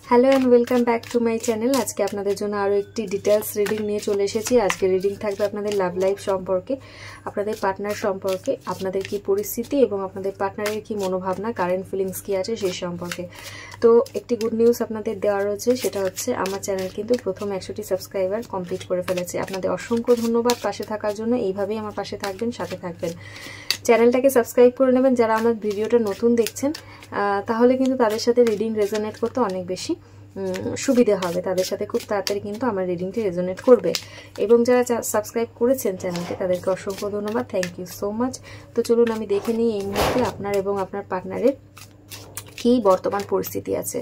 Hello and welcome back to my channel. আজকে আপনাদের জন্য আরও একটি ডিটেলস রিডিং নিয়ে চলে এসেছি। আজকে রিডিং থাকবে আপনাদের লাভ লাইফ সম্পর্কে, আপনাদের পার্টনার সম্পর্কে, আপনাদের কি পরিস্থিতি এবং আপনাদের পার্টনারের কি মনোভাবনা, কারেন্ট ফিলিংস কি আছে সেই সম্পর্কে। তো একটি গুড নিউজ আপনাদের দেওয়া রয়েছে, সেটা হচ্ছে আমার চ্যানেল কিন্তু প্রথম 100টি সাবস্ক্রাইবার কমপ্লিট করে ফেলেছে। আপনাদের অসংখ্য ধন্যবাদ পাশে থাকার জন্য। এইভাবেই আমার পাশে থাকবেন, সাথে থাকবেন। চ্যানেলটাকে সাবস্ক্রাইব করে নেবেন যারা আমার ভিডিওটা নতুন দেখছেন, তাহলে কিন্তু তাদের সাথে রিডিং রেজোনেট করতে অনেক বেশি সুবিধা হবে, তাদের সাথে খুব তাড়াতাড়ি কিন্তু আমার রিডিংটি রেজোনেট করবে। এবং যারা সাবস্ক্রাইব করেছেন চ্যানেলটি, তাদেরকে অসংখ্য ধন্যবাদ, থ্যাংক ইউ সো মাচ। তো চলুন আমি দেখে নিই এই মুহূর্তে আপনার এবং আপনার পার্টনারের কি বর্তমান পরিস্থিতি আছে।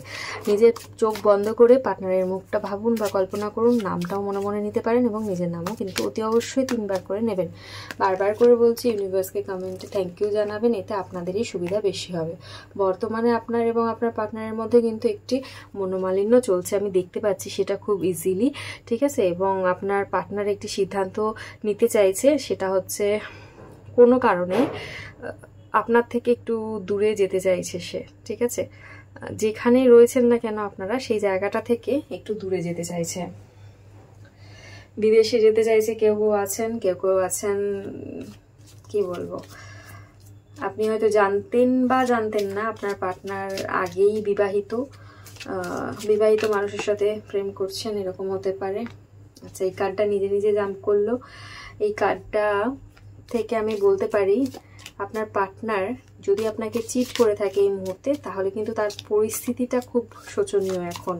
নিজের চোখ বন্ধ করে পার্টনারের মুখটা ভাবুন বা কল্পনা করুন, নামটাও মনে মনে নিতে পারেন এবং নিজের নামও কিন্তু অতি অবশ্যই 3 বার করে নেবেন। বারবার করে বলছি, ইউনিভার্সকে কমেন্টে থ্যাংক ইউ জানাবেন, এতে আপনাদেরই সুবিধা বেশি হবে। বর্তমানে আপনার এবং আপনার পার্টনারের মধ্যে কিন্তু একটি মনোমালিন্য চলছে, আমি দেখতে পাচ্ছি সেটা খুব ইজিলি, ঠিক আছে। এবং আপনার পার্টনার একটি সিদ্ধান্ত নিতে চাইছে, সেটা হচ্ছে কোনো কারণে আপনার থেকে একটু দূরে যেতে চাইছে সে, ঠিক আছে। যেখানে রয়েছেন না কেন আপনারা, সেই জায়গাটা থেকে একটু দূরে যেতে চাইছে, বিদেশে যেতে চাইছে। কেউ কেউ আছেন কি বলবো, আপনি হয়তো জানতেন বা জানতেন না আপনার পার্টনার আগেই বিবাহিত মানুষের সাথে প্রেম করছেন, এরকম হতে পারে। আচ্ছা, এই কার্ডটা নিজে নিজে জাম্প করলো। এই কার্ডটা থেকে আমি বলতে পারি, আপনার পার্টনার যদি আপনাকে চিট করে থাকে এই মুহূর্তে, তাহলে কিন্তু তার পরিস্থিতিটা খুব শোচনীয় এখন,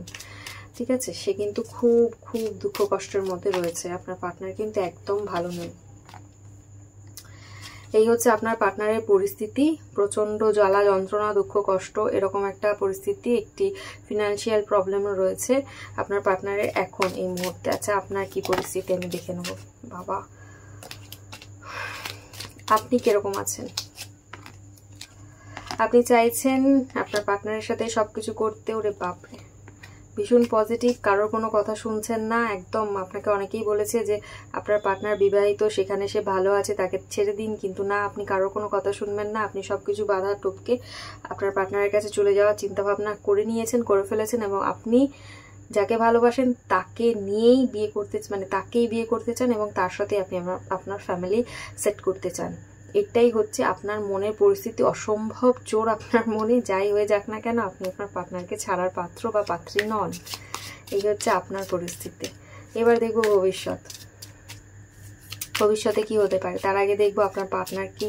ঠিক আছে। সে কিন্তু খুব খুব দুঃখ কষ্টের মধ্যে রয়েছে। আপনার পার্টনার কিন্তু একদম ভালো নেই। এই হচ্ছে আপনার পার্টনারের পরিস্থিতি, প্রচন্ড জ্বালা যন্ত্রণা, দুঃখ কষ্ট, এরকম একটা পরিস্থিতি। একটি ফিনান্সিয়াল প্রবলেমও রয়েছে আপনার পার্টনারের এখন এই মুহূর্তে। আচ্ছা, আপনার কি পরিস্থিতি আমি দেখে নেব। বাবা, আপনি কিরকম আছেন? আপনি চাইছেন আপনার পার্টনারের সাথে সবকিছু করতে। ওরে বাপরে, ভীষণ পজিটিভ, কারোর কোনো কথা শুনছেন না একদম। আপনাকে অনেকেই বলেছে যে আপনার পার্টনার বিবাহিত, সেখানে সে ভালো আছে, তাকে ছেড়ে দিন, কিন্তু না, আপনি কারোর কোনো কথা শুনবেন না। আপনি সবকিছু বাধা টপকে আপনার পার্টনারের কাছে চলে যাওয়ার চিন্তা ভাবনা করে ফেলেছেন। এবং আপনি যাকে ভালোবাসেন তাকে নিয়েই বিয়ে করতে, মানে তাকেই বিয়ে করতে চান এবং তার সাথে আপনি আপনার ফ্যামিলি সেট করতে চান। এটাই হচ্ছে আপনার মনের পরিস্থিতি। অসম্ভব জোর আপনার মনে, যাই হয়ে যাক না কেন আপনি আপনার পার্টনারকে ছাড়ার পাত্র বা পাত্রী নন। এই হচ্ছে আপনার পরিস্থিতি। এবার দেখবো ভবিষ্যতে কি হতে পারে। তার আগে দেখবো আপনার পার্টনার কি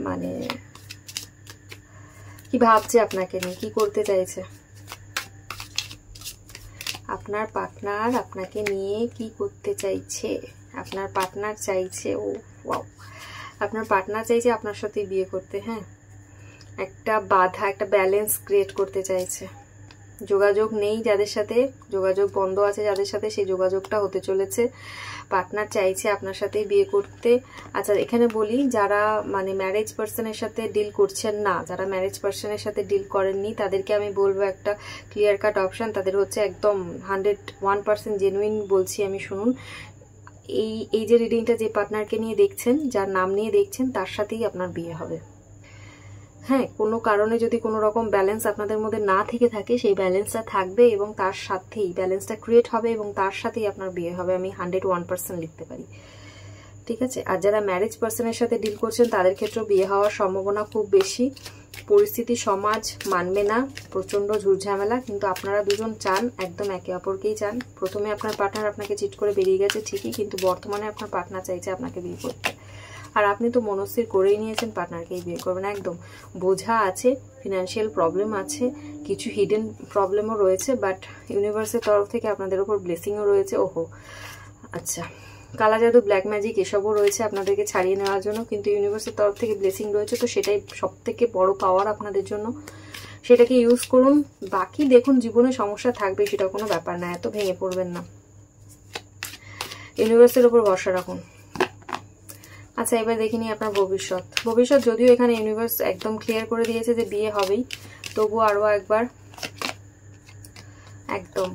মানে কি ভাবছে আপনাকে নিয়ে, কি করতে চাইছে। আপনার পার্টনার আপনাকে নিয়ে কি করতে চাইছে। আপনার পার্টনার চাইছে, ও ওয়াও, আপনার পার্টনার চাইছে আপনার সাথে বিয়ে করতে। হ্যাঁ, একটা বাধা, একটা ব্যালেন্স ক্রিয়েট করতে চাইছে। যোগাযোগ নেই যাদের সাথে, যোগাযোগ বন্ধ আছে যাদের সাথে, সেই যোগাযোগটা হতে চলেছে। পার্টনার চাইছে আপনার সাথে বিয়ে করতে। আচ্ছা, এখানে বলি, যারা মানে ম্যারেজ পার্সনের সাথে ডিল করছেন না, যারা ম্যারেজ পার্সনের সাথে ডিল করেননি, তাদেরকে আমি বলবো একটা ক্লিয়ার কাট অপশন তাদের হচ্ছে, একদম 101% জেনুইন বলছি আমি, শুনুন। এই যে রিডিংটা যে পার্টনারকে নিয়ে দেখছেন, যার নাম নিয়ে দেখছেন, তার সাথেই আপনার বিয়ে হবে। হ্যাঁ, কোনো কারণে যদি কোনো রকম ব্যালেন্স আপনাদের মধ্যে না থেকে থাকে, সেই ব্যালেন্সটা থাকবে এবং তার সাথেই ব্যালেন্সটা ক্রিয়েট হবে এবং তার সাথেই আপনার বিয়ে হবে। আমি 101% লিখতে পারি, ঠিক আছে। আর যারা ম্যারেজ পার্সনের সাথে ডিল করছেন, তাদের ক্ষেত্রেও বিয়ে হওয়ার সম্ভাবনা খুব বেশি। পরিস্থিতি সমাজ মানবে না, প্রচন্ড ঝুটঝামেলা, কিন্তু আপনারা দুজন চান, একদম একে অপরকেই চান। প্রথমে আপনার পার্টনার আপনাকে চিট করে বেরিয়ে গেছে ঠিকই, কিন্তু বর্তমানে আপনার পার্টনার চাইছে আপনাকে বিয়ে করতে। আর আপনি তো মনস্থির করেই নিয়েছেন পার্টনারকেই বিয়ে করবেন। একদম বোঝা আছে, ফিনান্সিয়াল প্রবলেম আছে, কিছু হিডেন প্রবলেমও রয়েছে, বাট ইউনিভার্সের তরফ থেকে আপনাদের উপর ব্লেসিংও রয়েছে। ওহো, আচ্ছা, কালা জাদু, ব্ল্যাক ম্যাজিক এসবও রয়েছে আপনাদেরকে ছাড়িয়ে নেওয়ার জন্য, কিন্তু ইউনিভার্সের তরফ থেকে ব্লেসিং রয়েছে, তো সেটাই সব থেকে বড় পাওয়ার আপনাদের জন্য। সেটাকে ইউজ করুন। বাকি দেখুন, জীবনে সমস্যা থাকবে, সেটা কোনো ব্যাপার না, এত ভেঙে পড়বেন না, ইউনিভার্সের উপর ভরসা রাখুন। আচ্ছা, এবার দেখিনি আপনার ভবিষ্যৎ। যদিও এখানে ইউনিভার্স একদম ক্লিয়ার করে দিয়েছে যে বিয়ে হবেই, তবু আরো একবার একদম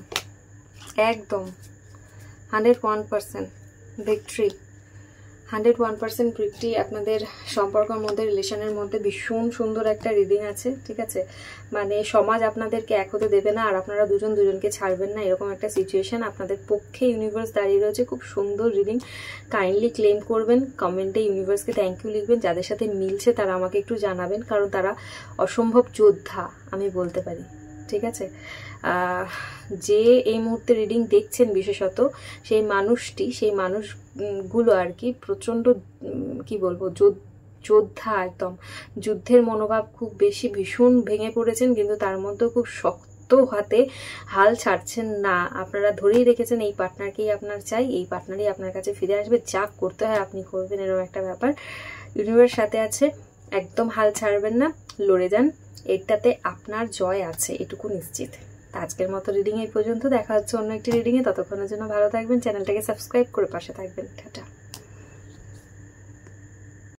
101% ভিক্টরি, 101% প্রিটি আপনাদের সম্পর্কের মধ্যে, রিলেশনের মধ্যে ভীষণ সুন্দর একটা রিডিং আছে, ঠিক আছে। মানে সমাজ আপনাদেরকে এক হতে দেবে না, আর আপনারা দুজন দুজনকে ছাড়বেন না, এরকম একটা সিচুয়েশন আপনাদের পক্ষে ইউনিভার্স দাঁড়িয়ে রয়েছে। খুব সুন্দর রিডিং, কাইন্ডলি ক্লেম করবেন, কমেন্টে ইউনিভার্সকে থ্যাংক ইউ লিখবেন। যাদের সাথে মিলছে তারা আমাকে একটু জানাবেন, কারণ তারা অসম্ভব যোদ্ধা আমি বলতে পারি, ঠিক আছে। যে এই মুহূর্তে রিডিং দেখছেন বিশেষত সেই মানুষটি, সেই মানুষগুলো আর কি প্রচণ্ড কি বলবো যোদ্ধা, একদম যুদ্ধের মনোভাব খুব বেশি, ভীষণ ভেঙে পড়েছেন, কিন্তু তার মধ্যেও খুব শক্ত হাতে হাল ছাড়ছেন না। আপনারা ধরেই রেখেছেন এই পার্টনারকেই আপনার চাই, এই পার্টনারই আপনার কাছে ফিরে আসবে, যা করতে হয় আপনি করবেন, এরকম একটা ব্যাপার। ইউনিভার্স সাথে আছে, একদম হাল ছাড়বেন না, লড়ে যান, এটাতে আপনার জয় আছে, এটুকু নিশ্চিত। আজকের মতো রিডিং এই পর্যন্ত, দেখা হচ্ছে অন্য একটি রিডিংয়ে। ততক্ষণের জন্য ভালো থাকবেন, চ্যানেলটাকে সাবস্ক্রাইব করে পাশে থাকবেন। টাটা।